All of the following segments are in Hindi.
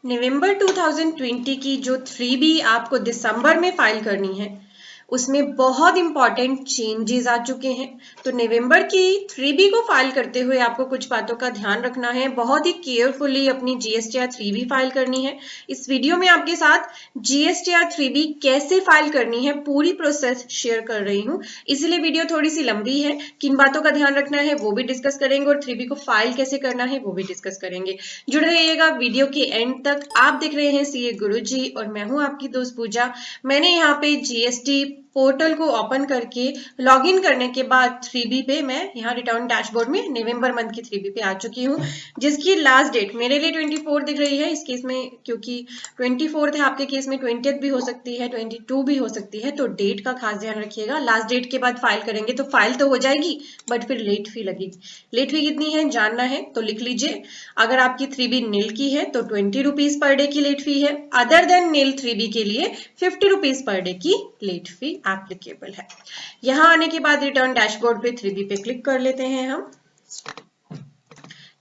नवंबर 2020 की जो 3B आपको दिसंबर में फाइल करनी है उसमें बहुत इंपॉर्टेंट चेंजेस आ चुके हैं। तो नवंबर की 3B को फाइल करते हुए आपको कुछ बातों का ध्यान रखना है, बहुत ही केयरफुली अपनी GSTR 3B फाइल करनी है। इस वीडियो में आपके साथ GSTR 3B कैसे फाइल करनी है पूरी प्रोसेस शेयर कर रही हूँ, इसीलिए वीडियो थोड़ी सी लंबी है। किन बातों का ध्यान रखना है वो भी डिस्कस करेंगे और 3B को फाइल कैसे करना है वो भी डिस्कस करेंगे। जुड़े रहिएगा वीडियो के एंड तक। आप देख रहे हैं CA गुरुजी और मैं हूँ आपकी दोस्त पूजा। मैंने यहाँ पे GST पोर्टल को ओपन करके लॉगिन करने के बाद 3B पे मैं यहाँ रिटर्न डैशबोर्ड में नवंबर मंथ की 3B पे आ चुकी हूँ, जिसकी लास्ट डेट मेरे लिए 24 दिख रही है इस केस में, क्योंकि 24 है, आपके केस में 20th भी हो सकती है, 22 भी हो सकती है। तो डेट का खास ध्यान रखिएगा। लास्ट डेट के बाद फाइल करेंगे तो फाइल तो हो जाएगी बट फिर लेट फी लगेगी। लेट फी कितनी है जानना है तो लिख लीजिए। अगर आपकी 3B नील की है तो 20 रुपीज पर डे की लेट फी है। अदर देन नील 3B के लिए 50 रुपीज पर डे की लेट फी एप्लीकेबल है। यहां आने के बाद रिटर्न डैशबोर्ड पे 3B पे क्लिक कर लेते हैं हम।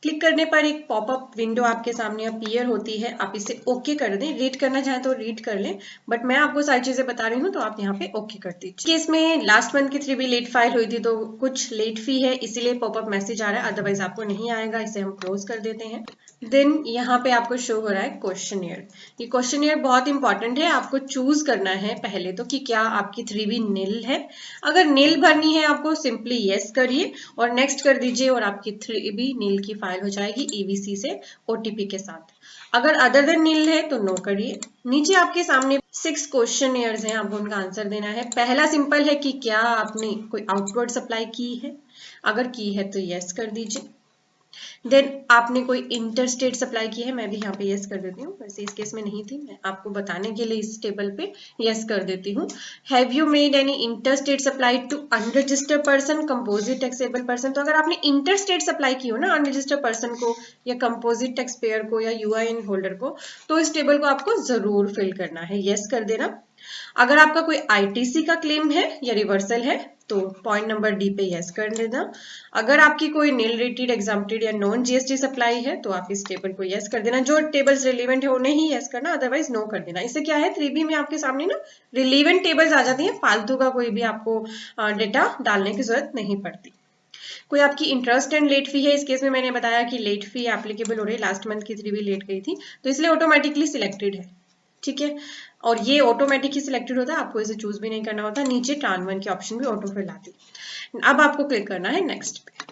क्लिक करने पर एक पॉपअप विंडो आपके सामने अपीयर होती है, आप इसे ओके कर दें। रीड करना चाहें तो रीड कर लें, बट मैं आपको सारी चीजें बता रही हूँ तो आप यहाँ पे ओके कर दीजिए। इसमें लास्ट मंथ की 3B लेट फाइल हुई थी तो कुछ लेट फी है, इसीलिए पॉपअप मैसेज आ रहा है, अदरवाइज आपको नहीं आएगा। इसे हम क्लोज कर देते हैं। देन यहाँ पे आपको शो हो रहा है क्वेश्चनियर। ये क्वेश्चनियर बहुत इंपॉर्टेंट है, आपको चूज करना है पहले तो कि क्या आपकी 3B नील है। अगर नील भरनी है आपको सिंपली यस करिए और नेक्स्ट कर दीजिए और आपकी 3B नील की फाइल हो जाएगी EVC से OTP के साथ। अगर अदर देन नील है तो नो करिए। नीचे आपके सामने 6 क्वेश्चनियर्स हैं, आपको उनका आंसर देना है। पहला सिंपल है कि क्या आपने कोई आउटवर्ड सप्लाई की है, अगर की है तो यस कर दीजिए। देन आपने कोई इंटरस्टेट सप्लाई की है, मैं भी यहाँ पे यस कर देती हूँ, वैसे इस केस में नहीं थी, मैं आपको बताने के लिए इस टेबल पे यस कर देती हूँ। Have you made any interstate supply to unregistered person, composite taxable person. तो अगर आपने इंटरस्टेट सप्लाई की हो ना अनरजिस्टर्ड पर्सन को या कंपोजिट टैक्स पेयर को या UIN होल्डर को, तो इस टेबल को आपको जरूर फिल करना है, यस कर देना। अगर आपका कोई ITC का क्लेम है या रिवर्सल है तो पॉइंट नंबर D पे यस कर देना। अगर आपकी कोई नील रेटेड एग्जाम्प्टेड या नॉन GST सप्लाई है तो आप इस टेबल को यस कर देना। जो टेबल्स रिलेवेंट है उन्हें ही यस करना, अदरवाइज नो कर देना। इससे क्या है 3B में आपके सामने ना रिलेवेंट टेबल्स आ जाती हैं, फालतू का कोई भी आपको डेटा डालने की जरूरत नहीं पड़ती। कोई आपकी इंटरेस्ट एंड लेट फी है, इस केस में मैंने बताया कि लेट फी एप्लीकेबल हो रही है, लास्ट मंथ की 3B लेट गई थी तो इसलिए ऑटोमेटिकली सिलेक्टेड है, ठीक है। और ये ऑटोमेटिक ही सिलेक्टेड होता है, आपको इसे चूज भी नहीं करना होता। नीचे ट्रांसफर की ऑप्शन भी ऑटो फिल आती है। अब आपको क्लिक करना है नेक्स्ट पे।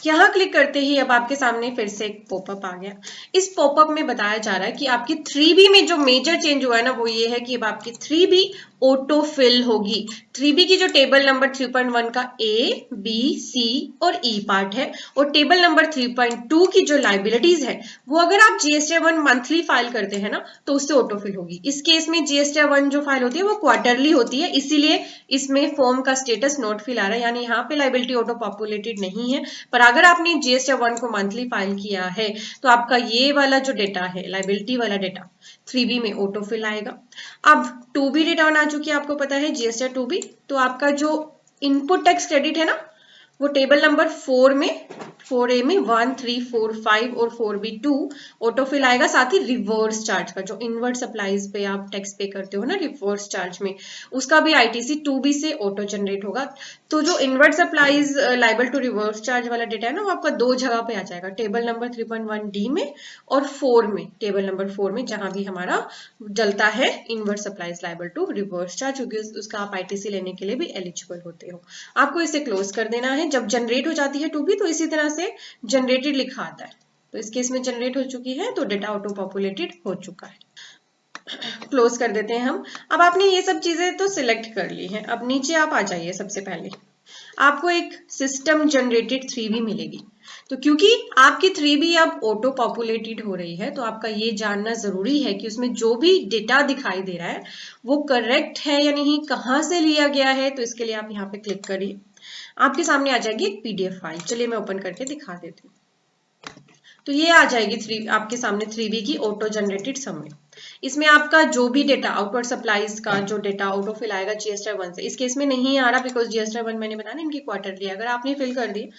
यहाँ क्लिक करते ही अब आपके सामने फिर से एक पॉपअप आ गया। इस पॉपअप में बताया जा रहा है कि आपकी 3B में जो मेजर चेंज हुआ है ना वो ये है कि अब आपकी 3B ऑटो फिल होगी। 3B की जो टेबल नंबर 3.1 का A, B, C और E पार्ट है और टेबल नंबर 3.2 की जो लाइबिलिटीज है वो अगर आप GSTR 1 मंथली फाइल करते हैं ना तो उससे ऑटो फिल होगी। इस केस में GSTR 1 जो फाइल होती है वो क्वार्टरली होती है, इसीलिए इसमें फॉर्म का स्टेटस नोट फिल आ रहा है, यानी यहाँ पे लाइबिलिटी ऑटो पॉपुलेटेड नहीं है। पर अगर आपने GSTR 1 को मंथली फाइल किया है तो आपका ये वाला जो डेटा है लाइबिलिटी वाला डेटा 3B में ऑटो फिल आएगा। अब 2B रिटर्न आ चुकी है, आपको पता है GSTR 2B, तो आपका जो इनपुट टैक्स क्रेडिट है ना वो टेबल नंबर 4A में 1, 3, 4, 5 और 4B 2 ऑटो फिल आएगा। साथ ही रिवर्स चार्ज का जो इनवर्ट सप्लाईज पे आप टैक्स पे करते हो ना रिवर्स चार्ज में, उसका भी ITC 2B से ऑटो जनरेट होगा। तो जो inward supplies liable to reverse charge वाला डेटा है ना वो आपका दो जगह पे आ जाएगा, टेबल नंबर 3.1D में और 4 में, टेबल नंबर 4 में, जहां भी हमारा जलता है inward supplies liable to reverse charge, क्योंकि उसका आप ITC लेने के लिए भी एलिजिबल होते हो। आपको इसे क्लोज कर देना है। जब जनरेट हो जाती है 2B तो इसी तरह से जनरेटेड लिखा आता है, तो इस केस में जनरेट हो चुकी है तो डेटा ऑटो पॉपुलेटेड हो चुका है। क्लोज कर देते हैं हम। अब आपने ये सब चीजें तो सिलेक्ट कर ली है, अब नीचे आप आ जाइए। सबसे पहले आपको एक सिस्टम जनरेटेड 3B मिलेगी। तो क्योंकि आपकी 3B अब ऑटो पॉपुलेटेड हो रही है तो आपका ये जानना जरूरी है कि उसमें जो भी डेटा दिखाई दे रहा है वो करेक्ट है या नहीं, कहाँ से लिया गया है। तो इसके लिए आप यहाँ पे क्लिक करिए, आपके सामने आ जाएगी एक PDF फाइल। चलिए मैं ओपन करके दिखा देती हूँ। तो ये आ जाएगी आपके सामने 3B की ऑटो जनरेटेड समरी। इसमें आपका जो भी डेटा आउटवर्ड सप्लाईज का जो डेटा ऑटोफिल आएगा जीएसटी 1 से, इस केस में नहीं आ रहा बिकॉज जीएसटी 1 मैंने बताया ना इनकी क्वार्टरली, अगर आपने फिल कर दी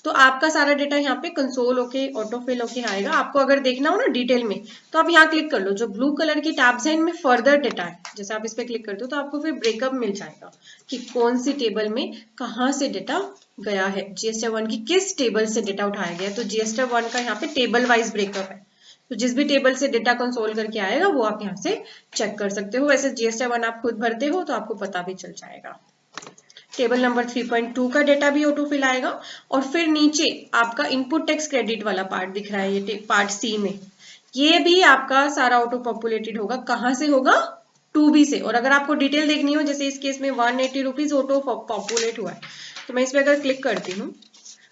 तो आपका सारा डेटा यहाँ पे कंसोल होके ऑटोफिल होके आएगा। आपको अगर देखना हो ना डिटेल में तो आप यहाँ क्लिक कर लो, जो ब्लू कलर की टैब्स है इनमें फर्दर डेटा है, जैसे आप इस पे क्लिक करते हो तो आपको फिर ब्रेकअप मिल जाएगा कि कौन सी टेबल में कहाँ से डेटा गया है, जीएसटी 1 की किस टेबल से डेटा उठाया गया। तो जीएसटी 1 का यहाँ पे टेबल वाइज ब्रेकअप है, तो जिस भी टेबल से डेटा कंसोल करके आएगा वो आप यहाँ से चेक कर सकते हो। वैसे जीएसटी 1 आप खुद भरते हो तो आपको पता भी चल जाएगा। टेबल नंबर 3.2 का डेटा भी ऑटोफिल आएगा। और फिर नीचे आपका इनपुट टैक्स क्रेडिट वाला पार्ट दिख रहा है, ये पार्ट सी में, ये भी आपका सारा ऑटो पॉपुलेटेड होगा। कहाँ से होगा? 2B से। और अगर आपको डिटेल देखनी हो, जैसे इस केस में 180 रुपीज ऑटो पॉपुलेट हुआ है, तो मैं इस पर अगर क्लिक करती हूँ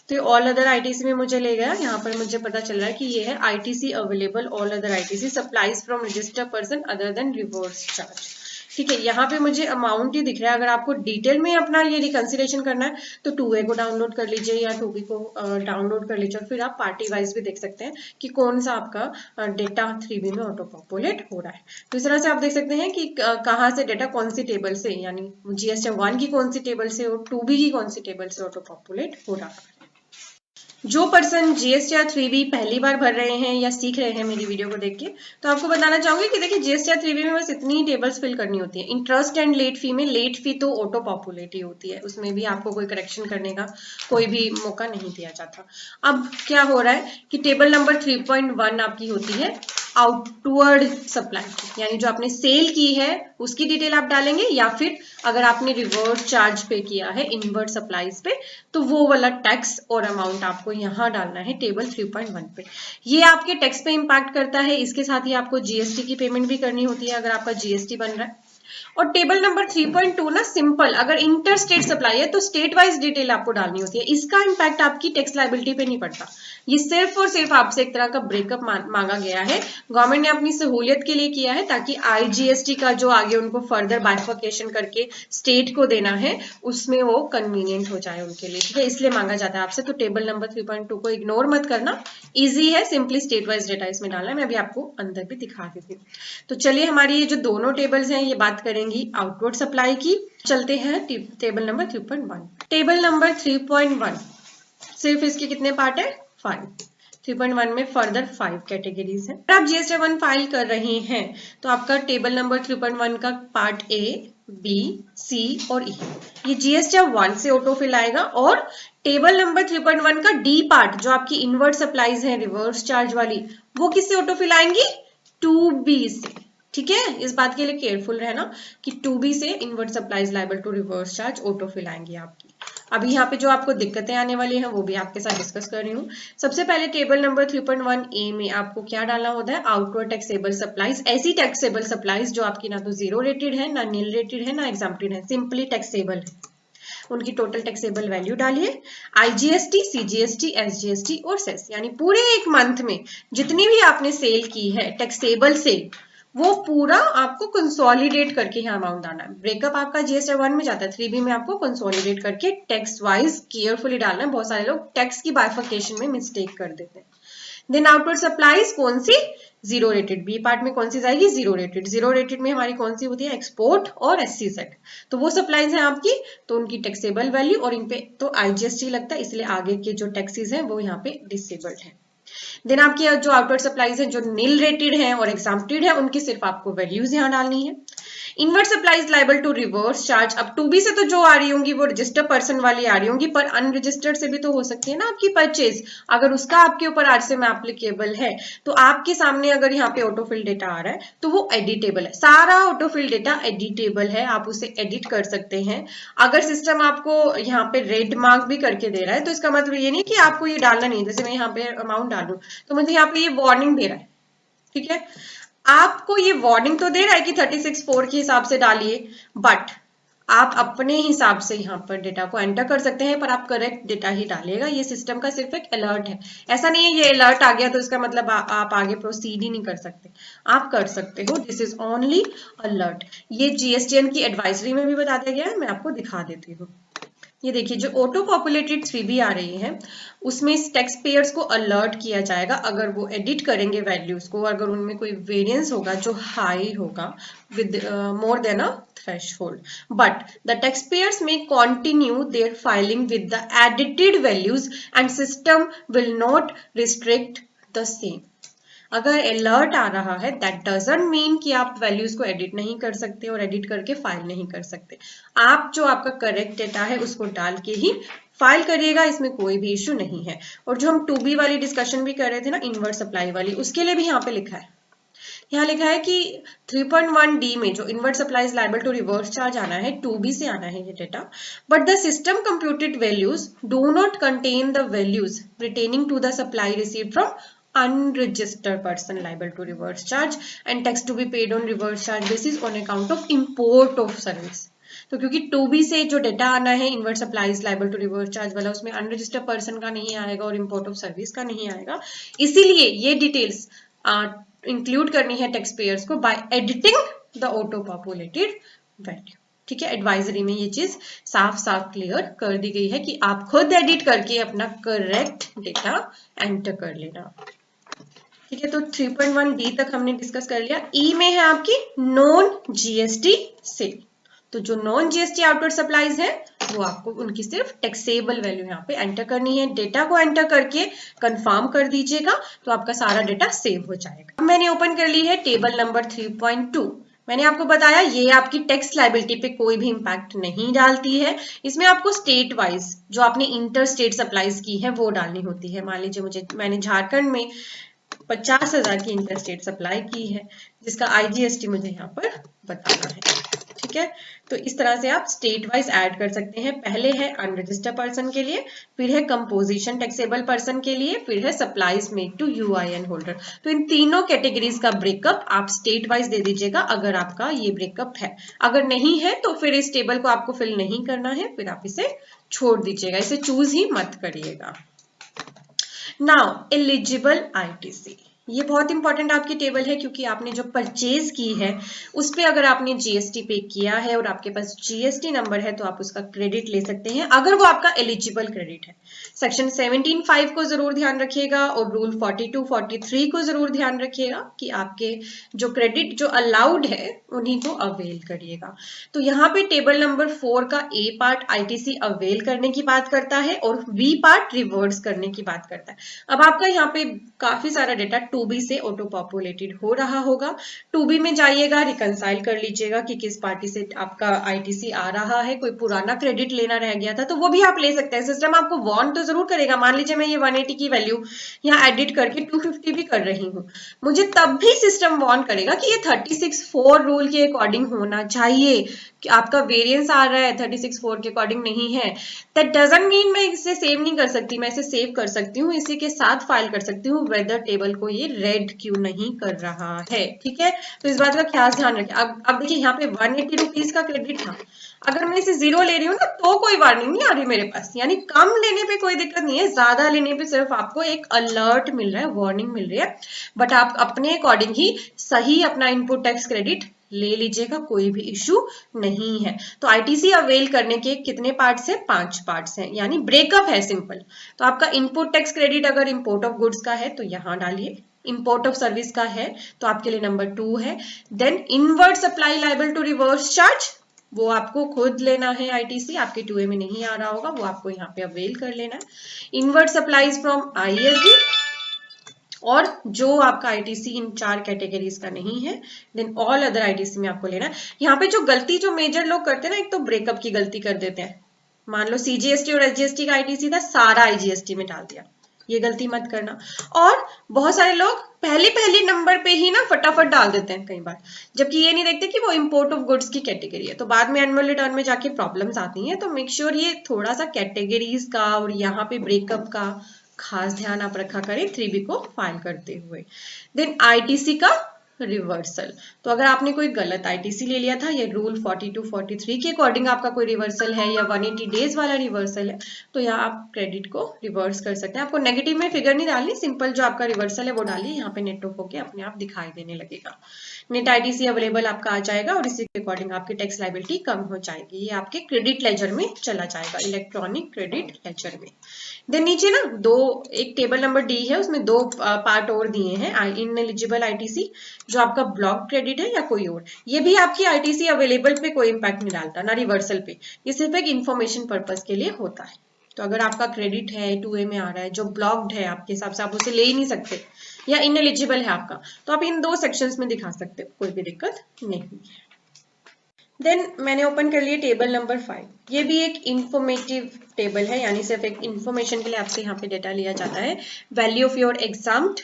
तो ऑल अदर आईटीसी में मुझे ले गया। यहाँ पर मुझे पता चल रहा है कि ये है ITC available, all other ITC supplies from registered person other than reverse charge. ठीक है, यहाँ पे मुझे अमाउंट ही दिख रहा है। अगर आपको डिटेल में अपना ये रिकंसिलेशन करना है तो 2A को डाउनलोड कर लीजिए या 2B को डाउनलोड कर लीजिए, और फिर आप पार्टी वाइज भी देख सकते हैं कि कौन सा आपका डेटा 3B में ऑटो पॉपुलेट हो रहा है। तो इस तरह से आप देख सकते हैं कि कहाँ से डेटा कौन सी टेबल से, यानी जीएसटी 1 की कौन सी टेबल से और 2B की कौन सी टेबल से ऑटो पॉपुलेट हो रहा है। जो पर्सन जीएसटी 3B पहली बार भर रहे हैं या सीख रहे हैं मेरी वीडियो को देख के, तो आपको बताना चाहूंगी कि देखिए जीएसटी 3B में बस इतनी टेबल्स फिल करनी होती है। इंटरेस्ट एंड लेट फी में लेट फी तो ऑटो पॉपुलेट ही होती है, उसमें भी आपको कोई करेक्शन करने का कोई भी मौका नहीं दिया जाता। अब क्या हो रहा है कि टेबल नंबर 3.1 आपकी होती है आउटवर्ड सप्लाई, यानी जो आपने सेल की है उसकी डिटेल आप डालेंगे, या फिर अगर आपने रिवर्स चार्ज पे किया है इनवर्ड सप्लाईज पे तो वो वाला टैक्स और अमाउंट आपको यहाँ डालना है टेबल 3.1 पे। ये आपके टैक्स पे इम्पैक्ट करता है, इसके साथ ही आपको जीएसटी की पेमेंट भी करनी होती है अगर आपका जीएसटी बन रहा है। और टेबल नंबर 3.2 ना सिंपल, अगर इंटर स्टेट सप्लाई है तो स्टेट वाइज डिटेल आपको डालनी होती है, इसका इम्पैक्ट आपकी टैक्स लायबिलिटी पे नहीं पड़ता। ये सिर्फ और सिर्फ आपसे एक तरह का ब्रेकअप मांगा गया है, गवर्नमेंट ने अपनी सहूलियत के लिए किया है ताकि आईजीएसटी का जो आगे उनको फर्दर बाइफर्केशन करके स्टेट को देना है उसमें वो कन्वीनियंट हो जाए उनके लिए, ठीक है, इसलिए मांगा जाता है आपसे। तो टेबल नंबर 3.2 को इग्नोर मत करना, इजी है, सिंपली स्टेट वाइज डेटा इसमें डालना है। मैं अभी आपको अंदर भी दिखा देती हूँ। तो चलिए हमारी ये जो दोनों टेबल्स हैं ये बात करेंगी आउटवर्ड सप्लाई की। चलते हैं टेबल नंबर 3.1। टेबल नंबर 3.1 सिर्फ इसके कितने पार्ट है? 5। 3.1 में फर्दर 5 कैटेगरीज हैं। अगर आप जीएसटी 1 फाइल कर रहे हैं तो आपका टेबल नंबर 3.1 का पार्ट ए, बी, सी और ई ये जीएसटी 1 से ऑटोफिल आएगा, और टेबल नंबर 3.1 का डी पार्ट जो आपकी इनवर्ड सप्लाईज है रिवर्स चार्ज वाली, वो किससे ऑटोफिल आएंगी? 2B से। ठीक है, इस बात के लिए केयरफुल रहना कि 2B से inward supplies liable to reverse charge autofill आएंगी आपकी। अभी यहाँ पे जो आपको दिक्कतें आने वाली हैं वो भी आपके साथ डिस्कस कर रही हूँ। सबसे पहले टेबल नंबर 3.1 ए में आपको क्या डालना होता है? आउटवर्ड टैक्सेबल सप्लाईज, ऐसी टैक्सेबल सप्लाईज जो आपकी ना तो जीरो रेटेड है, ना नील रेटेड है, ना एग्जम्प्टेड है, सिंपली टैक्सेबल है, उनकी टोटल टैक्सेबल वैल्यू डालिए। आईजीएसटी, सीजीएसटी, एसजीएसटी और सेस, यानी पूरे एक मंथ में जितनी भी आपने सेल की है टैक्सेबल सेल, वो पूरा आपको कंसोलिडेट करके यहाँ अमाउंट डालना है। ब्रेकअप आपका जीएसटी 1 में जाता है, 3B में आपको कंसोलिडेट करके टैक्स वाइज केयरफुली डालना है। बहुत सारे लोग टैक्स की बाइफर्केशन में मिस्टेक कर देते हैं। देन आउटवर्ड सप्लाईज कौन सी? Zero rated. बी पार्ट में कौन सी जाएगी? Zero rated. जीरो रेटेड में हमारी कौन सी होती है? एक्सपोर्ट और एससीजेड। तो वो सप्लाईज हैं आपकी, तो उनकी टैक्सेबल वैल्यू और इन पे तो आईजीएसटी लगता है, इसलिए आगे के जो टैक्सेस हैं वो यहाँ पे डिसेबल्ड है। देन आपकी जो आउटवर्ड सप्लाईज है जो नील रेटेड है और एग्जम्प्टेड है, उनकी सिर्फ आपको वैल्यूज यहाँ डालनी है। Inward supplies liable to reverse charge, अब 2B से तो जो आ रही होंगी वो रजिस्टर्ड पर्सन वाली आ रही होंगी, पर अनरजिस्टर्ड से भी तो हो सकती है ना आपकी परचेज, अगर उसका आपके ऊपर आरसीएम एप्लीकेबल है तो आपके सामने अगर यहाँ पे ऑटोफिल डेटा आ रहा है तो वो एडिटेबल है। सारा ऑटोफिल डेटा एडिटेबल है, आप उसे एडिट कर सकते हैं। अगर सिस्टम आपको यहाँ पे रेड मार्क भी करके दे रहा है तो इसका मतलब ये नहीं कि आपको ये डालना नहीं। जैसे मैं यहाँ पे अमाउंट डालूं तो मुझे यहाँ पे ये वार्निंग दे रहा है, ठीक है, आपको ये वार्निंग तो दे रहा है कि 36(4) के हिसाब से डालिए, बट आप अपने हिसाब से यहाँ पर डेटा को एंटर कर सकते हैं, पर आप करेक्ट डेटा ही डालिएगा। ये सिस्टम का सिर्फ एक अलर्ट है, ऐसा नहीं है ये अलर्ट आ गया तो इसका मतलब आप आगे प्रोसीड ही नहीं कर सकते, आप कर सकते हो। This is only alert. ये जीएसटीएन की एडवाइजरी में भी बता दिया गया है, मैं आपको दिखा देती हूँ। ये देखिए जो ऑटो पॉपुलेटेड 3B आ रही है उसमें टैक्स पेयर्स को अलर्ट किया जाएगा अगर वो एडिट करेंगे वैल्यूज को, अगर उनमें कोई वेरिएंस होगा जो हाई होगा with more than a threshold, but the taxpayers may continue their filing with the edited values and system will not restrict the same. अगर अलर्ट आ रहा है दैट डजंट मीन कि आप वैल्यूज को एडिट नहीं कर सकते और एडिट करके फाइल नहीं कर सकते। आप जो आपका करेक्ट डेटा है उसको डाल के ही फाइल करिएगा, इसमें कोई भी इश्यू नहीं है। और जो हम 2B वाली डिस्कशन भी कर रहे थे ना, इनवर्स सप्लाई वाली, उसके लिए भी यहाँ पे लिखा है, यहाँ लिखा है कि 3.1D में जो inward supply is liable to reverse charge आना है 2B से आना है ये data, but the system computed values do not contain the values pertaining to the supply received from unregistered person liable to reverse charge and tax to be paid on reverse charge basis on account of import of service। तो क्योंकि 2B से जो डेटा आना है inward supplies liable to reverse charge वाला, उसमें अनरजिस्टर्ड पर्सन का नहीं आएगा और इम्पोर्ट ऑफ सर्विस का नहीं आएगा, इसीलिए ये डिटेल्स इंक्लूड करनी है टैक्स पेयर्स को by editing the auto populated value. ठीक है, एडवाइजरी में ये चीज साफ साफ क्लियर कर दी गई है कि आप खुद एडिट करके अपना करेक्ट डेटा एंटर कर लेना। ठीक है, तो 3.1D तक हमने डिस्कस कर लिया। ई में है आपकी नॉन जीएसटी सेल। तो जो नॉन जीएसटी आउटवर्ड सप्लाईज है वो आपको उनकी सिर्फ टैक्सेबल वैल्यू यहाँ पे एंटर करनी है। डेटा को एंटर करके कंफर्म कर दीजिएगा तो आपका सारा डेटा सेव हो जाएगा। अब मैंने ओपन कर ली है टेबल नंबर 3.2। मैंने आपको बताया ये आपकी टैक्स लायबिलिटी पे कोई भी इंपैक्ट नहीं डालती है। इसमें आपको स्टेट वाइज जो आपने इंटर स्टेट सप्लाईज की है वो डालनी होती है। मान लीजिए मैंने झारखंड में 50,000 की इंटर स्टेट सप्लाई की है जिसका IGST मुझे यहाँ पर बताना है। ठीक है, तो इस तरह से आप स्टेट वाइज ऐड कर सकते हैं। पहले है अनरजिस्टर्ड पर्सन के लिए, फिर है कंपोजिशन टैक्सेबल पर्सन के लिए, फिर है supplies made to UIN holder. तो इन तीनों कैटेगरीज का ब्रेकअप आप स्टेट वाइज दे दीजिएगा अगर आपका ये ब्रेकअप है। अगर नहीं है तो फिर इस टेबल को आपको फिल नहीं करना है, फिर आप इसे छोड़ दीजिएगा, इसे चूज ही मत करिएगा। नाउ एलिजिबल ITC, ये बहुत इंपॉर्टेंट आपकी टेबल है क्योंकि आपने जो परचेज की है उस पे अगर आपने GST पे किया है और आपके पास GST नंबर है तो आप उसका क्रेडिट ले सकते हैं अगर वो आपका एलिजिबल क्रेडिट है। सेक्शन 17(5) को जरूर ध्यान रखिएगा और रूल 42-43 को जरूर ध्यान रखिएगा कि आपके जो क्रेडिट जो अलाउड है उन्हीं को अवेल करिएगा। तो यहाँ पे टेबल नंबर 4 का A पार्ट ITC अवेल करने की बात करता है और B पार्ट रिवर्स करने की बात करता है। अब आपका यहाँ पे काफी सारा डेटा 2B से ऑटो पॉपुलेटेड हो रहा होगा। 2B में जाइएगा, रिकंसाइल कर लीजिएगा कि किस पार्टी से आपका ITC आ रहा है। कोई पुराना क्रेडिट लेना रह गया था तो वो भी आप ले सकते हैं। सिस्टम आपको वार्न तो जरूर करेगा। मान लीजिए मैं ये 180 की वैल्यू यहाँ एडिट करके 250 भी कर रही हूँ, मुझे तब भी सिस्टम वार्न करेगा कि ये 36(4) रूल के अकॉर्डिंग होना चाहिए कि आपका वेरिएंस आ रहा है 36(4) के अकॉर्डिंग नहीं है। दैट डजंट मीन मैं इसे सेव नहीं कर सकती, मैं इसे सेव कर सकती हूँ, इसी के साथ फाइल कर सकती हूँ वेदर टेबल को ये रेड क्यों नहीं कर रहा है। ठीक है, तो इस बात का खास ध्यान रखें। अब देखिए यहाँ पे 180 रुपीज का क्रेडिट था, अगर मैं इसे 0 ले रही हूँ ना तो कोई वार्निंग नहीं आ रही मेरे पास, यानी कम लेने पे कोई दिक्कत नहीं है, ज्यादा लेने पे सिर्फ आपको एक अलर्ट मिल रहा है, वार्निंग मिल रही है। बट आप अपने अकॉर्डिंग ही सही अपना इनपुट टैक्स क्रेडिट ले लीजिएगा, कोई भी इश्यू नहीं है। तो ITC अवेल करने के कितने पार्ट्स हैं? 5 पार्ट्स हैं, यानी ब्रेकअप है सिंपल। तो आपका इनपुट टैक्स क्रेडिट अगर इंपोर्ट ऑफ गुड्स का है तो यहाँ डालिए, इंपोर्ट ऑफ सर्विस का है तो आपके लिए नंबर 2 है। Then inward supply liable to reverse charge, वो आपको खुद लेना है ITC, आपके 2A में नहीं आ रहा होगा, वो आपको यहाँ पे अवेल कर लेना है। इनवर्ट सप्लाईज फ्रॉम ISD, और जो आपका ITC इन 4 कैटेगरीज का नहीं है देन ऑल अदर ITC में आपको लेना है। यहाँ पे जो गलती जो मेजर लोग करते हैं ना, एक तो ब्रेकअप की गलती कर देते हैं। मान लो CGST और SGST का ITC था, सारा IGST में डाल दिया, ये गलती मत करना। और बहुत सारे लोग पहले नंबर पे ही ना फटाफट डाल देते हैं कई बार, जबकि ये नहीं देखते कि वो इंपोर्ट ऑफ गुड्स की कैटेगरी है, तो बाद में एनुअल रिटर्न में जाके प्रॉब्लम्स आती हैं। तो मेक श्योर ये थोड़ा सा कैटेगरीज का और यहाँ पे ब्रेकअप का खास ध्यान आप रखा करें 3B को फाइल करते हुए। देन ITC का रिवर्सल। तो अगर आपने कोई गलत आईटीसी ले लिया था, ये रूल 4243 के अकॉर्डिंग आपका कोई रिवर्सल है या 180 डेज वाला रिवर्सल है, तो यहाँ आप क्रेडिट को रिवर्स कर सकते हैं। आपको नेगेटिव में फिगर नहीं डालनी, सिंपल जो आपका रिवर्सल है वो डालिए, यहाँ पे नेट ऑफ होके अपने आप दिखाई देने लगेगा। नेट आईटीसी अवेलेबल आपका आ जाएगा और इसी के अकॉर्डिंग आपकी टैक्स लायबिलिटी कम हो जाएगी। ये आपके क्रेडिट लेजर में चला जाएगा, इलेक्ट्रॉनिक क्रेडिट लेजर में। देन नीचे ना एक टेबल नंबर डी है, उसमें दो पार्ट और दिए हैं, इनएलिजिबल आईटीसी जो आपका ब्लॉक क्रेडिट है या कोई और। ये भी आपकी आईटीसी अवेलेबल पे कोई इंपैक्ट नहीं डालता, ना रिवर्सल पे, ये सिर्फ एक इंफॉर्मेशन पर्पज के लिए होता है। तो अगर आपका क्रेडिट है 2A में आ रहा है जो ब्लॉक्ड है आपके हिसाब से, आप उसे ले ही नहीं सकते या इनएलिजिबल है आपका, तो आप इन दो सेक्शंस में दिखा सकते हो, कोई भी दिक्कत नहीं है। देन मैंने ओपन कर लिया टेबल नंबर 5। ये भी एक इंफॉर्मेटिव टेबल है, यानी सिर्फ एक इंफॉर्मेशन के लिए आपसे यहाँ पे डेटा लिया जाता है। Value of your exempt,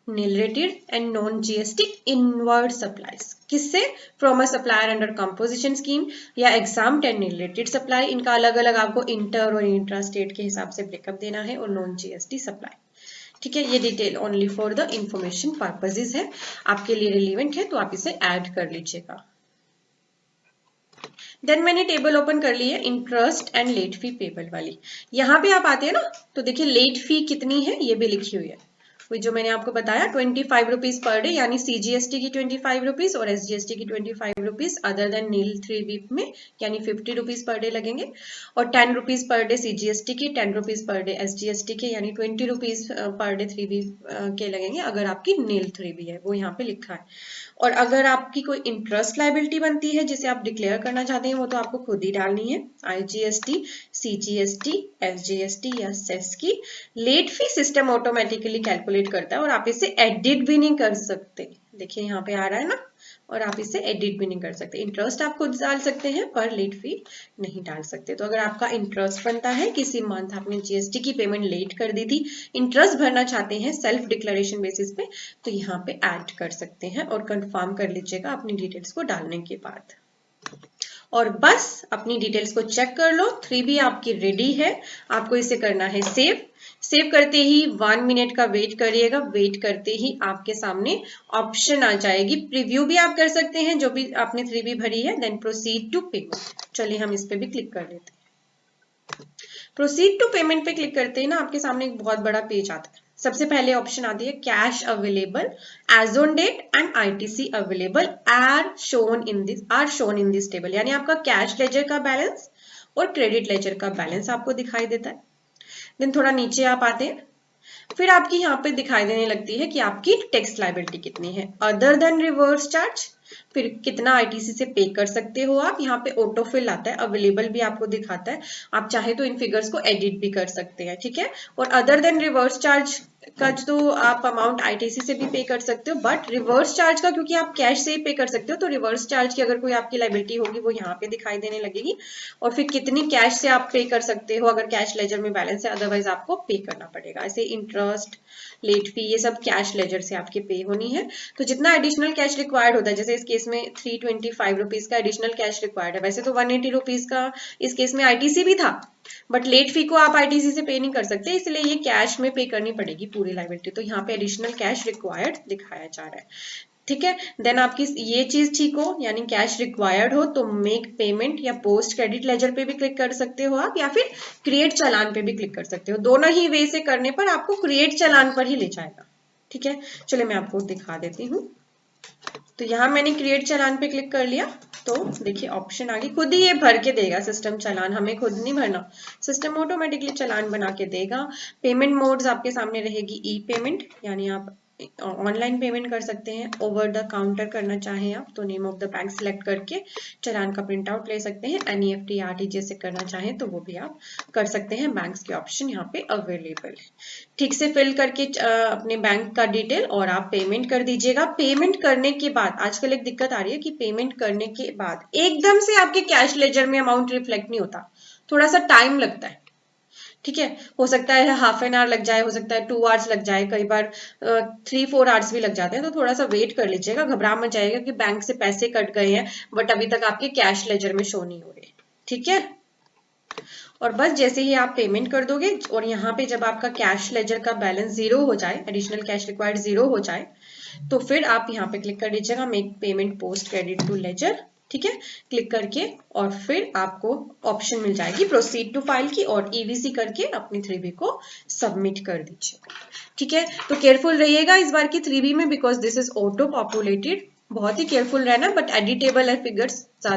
nil rated and non GST inward supplies, किससे? From a supplier under composition scheme या exempt and nil rated supply. इनका अलग अलग आपको इंटर और इंट्रा स्टेट के हिसाब से ब्रेकअप देना है, और नॉन GST सप्लाई। ठीक है, ये detail only for the information purposes है, आपके लिए रिलीवेंट है तो आप इसे ऐड कर लीजिएगा। देन मैंने टेबल ओपन कर ली है interest and late fee payable वाली। यहाँ पे आप आते हैं ना, तो देखिए लेट फी कितनी है ये भी लिखी हुई है, वही जो मैंने आपको बताया 25 रुपीज पर डे, यानी CGST की 25 रुपीज और SGST की 25 रुपीज, अदर देन नील 3 वीक में यानी 50 रुपीज पर डे लगेंगे, और 10 रुपीज पर डे CGST की, 10 रुपीज पर डे SGST के, यानी 20 रुपीज पर डे 3 वीक के लगेंगे अगर आपकी नील 3 भी है, वो यहाँ पे लिखा है। और अगर आपकी कोई इंटरेस्ट लायबिलिटी बनती है जिसे आप डिक्लेयर करना चाहते हैं, वो तो आपको खुद ही डालनी है, IGST, CGST, SGST या सेस की। Late fee system automatically calculate करता है और आप इसे एडिट भी नहीं कर सकते, देखिए यहाँ पे आ रहा है ना, और आप इसे एडिट भी नहीं कर सकते। इंटरेस्ट आप खुद डाल सकते हैं पर लेट फी नहीं डाल सकते। तो अगर आपका इंटरेस्ट बनता है, किसी मंथ आपने GST की पेमेंट लेट कर दी थी, इंटरेस्ट भरना चाहते हैं सेल्फ डिक्लेरेशन बेसिस पे, तो यहाँ पे ऐड कर सकते हैं और कंफर्म कर लीजिएगा अपनी डिटेल्स को डालने के बाद। और बस अपनी डिटेल्स को चेक कर लो, 3B आपकी रेडी है। आपको इसे करना है सेव। सेव करते ही 1 मिनट का वेट करिएगा, वेट करते ही आपके सामने ऑप्शन आ जाएगी। प्रीव्यू भी आप कर सकते हैं जो भी आपने 3B भरी है। देन प्रोसीड टू पेमेंट, चलिए हम इस पे भी क्लिक कर लेते हैं। प्रोसीड टू पेमेंट पे क्लिक करते ही ना आपके सामने एक बहुत बड़ा पेज आता है। सबसे पहले ऑप्शन आती है cash available as on date and ITC available are shown in this table, यानी आपका कैश लेजर का बैलेंस और क्रेडिट लेजर का बैलेंस आपको दिखाई देता है। देन थोड़ा नीचे आप आते हैं, फिर आपकी यहाँ पे दिखाई देने लगती है कि आपकी टैक्स लायबिलिटी कितनी है, अदर देन रिवर्स चार्ज, फिर कितना ITC से पे कर सकते हो आप। यहाँ पे ऑटो फिल आता है, अवेलेबल भी आपको दिखाता है, आप चाहे तो इन फिगर्स को एडिट भी कर सकते हैं। ठीक है, और अदर देन रिवर्स चार्ज का तो आप अमाउंट ITC से भी पे कर सकते हो, बट रिवर्स चार्ज का क्योंकि आप कैश से ही पे कर सकते हो, तो रिवर्स चार्ज की अगर कोई आपकी लायबिलिटी होगी वो यहाँ पे दिखाई देने लगेगी, और फिर कितनी कैश से आप पे कर सकते हो अगर कैश लेजर में बैलेंस है, अदरवाइज आपको पे करना पड़ेगा। ऐसे इंटरेस्ट, लेट फी, ये सब कैश लेजर से आपके पे होनी है। तो जितना एडिशनल कैश रिक्वायर्ड होता है, जैसे इस केस में 325 रुपीज का एडिशनल कैश रिक्वायर्ड है, वैसे तो 180 रुपीज का इस केस में ITC भी था, बट लेट फी को आप ITC से पे नहीं कर सकते, इसलिए ये कैश में पे करनी पड़ेगी पूरी लायबिलिटी। तो यहाँ पे एडिशनल कैश रिक्वायर्ड दिखाया जा रहा है। ठीक है, देन आपकी ये चीज ठीक हो, यानी कैश रिक्वायर्ड हो, तो मेक पेमेंट या पोस्ट क्रेडिट लेजर पे भी क्लिक कर सकते हो आप, या फिर क्रिएट चालान पे भी क्लिक कर सकते हो। दोनों ही वे से करने पर आपको क्रिएट चालान पर ही ले जाएगा। ठीक है, चलिए मैं आपको दिखा देती हूँ। तो यहाँ मैंने क्रिएट चालान पे क्लिक कर लिया, तो देखिए ऑप्शन आ गई, खुद ही ये भर के देगा सिस्टम चालान, हमें खुद नहीं भरना, सिस्टम ऑटोमेटिकली चालान बना के देगा। पेमेंट मोड्स आपके सामने रहेगी ई पेमेंट, यानी आप ऑनलाइन पेमेंट कर सकते हैं, ओवर द काउंटर करना चाहें आप तो name of the bank select करके चालान का प्रिंट आउट ले सकते हैं, NEFT RTGS से करना चाहें तो वो भी आप कर सकते हैं। बैंक्स के ऑप्शन यहाँ पे अवेलेबल है, ठीक से फिल करके अपने बैंक का डिटेल और आप पेमेंट कर दीजिएगा। पेमेंट करने के बाद आजकल एक दिक्कत आ रही है कि पेमेंट करने के बाद एकदम से आपके कैश लेजर में अमाउंट रिफ्लेक्ट नहीं होता, थोड़ा सा टाइम लगता है। ठीक है, हो सकता है हाफ एन आवर लग जाए, हो सकता है 2 आवर्स लग जाए, कई बार 3-4 आवर्स भी लग जाते हैं, तो थोड़ा सा वेट कर लीजिएगा। घबरा मत जाएगा कि बैंक से पैसे कट गए हैं बट अभी तक आपके कैश लेजर में शो नहीं हो रहे। ठीक है, और बस जैसे ही आप पेमेंट कर दोगे और यहाँ पे जब आपका कैश लेजर का बैलेंस 0 हो जाए, एडिशनल कैश रिक्वायर्ड 0 हो जाए, तो फिर आप यहाँ पे क्लिक कर दीजिएगा make payment post credit to ledger, ठीक है, क्लिक करके और फिर आपको ऑप्शन मिल जाएगी प्रोसीड टू फाइल की, और ईवीसी करके अपनी 3B को सबमिट कर दीजिएगा, ठीक है। तो केयरफुल रहिएगा इस बार की 3B में, because this is auto populated, बहुत ही केयरफुल रहना, बट एडिटेबल है फिगर्स ज्यादा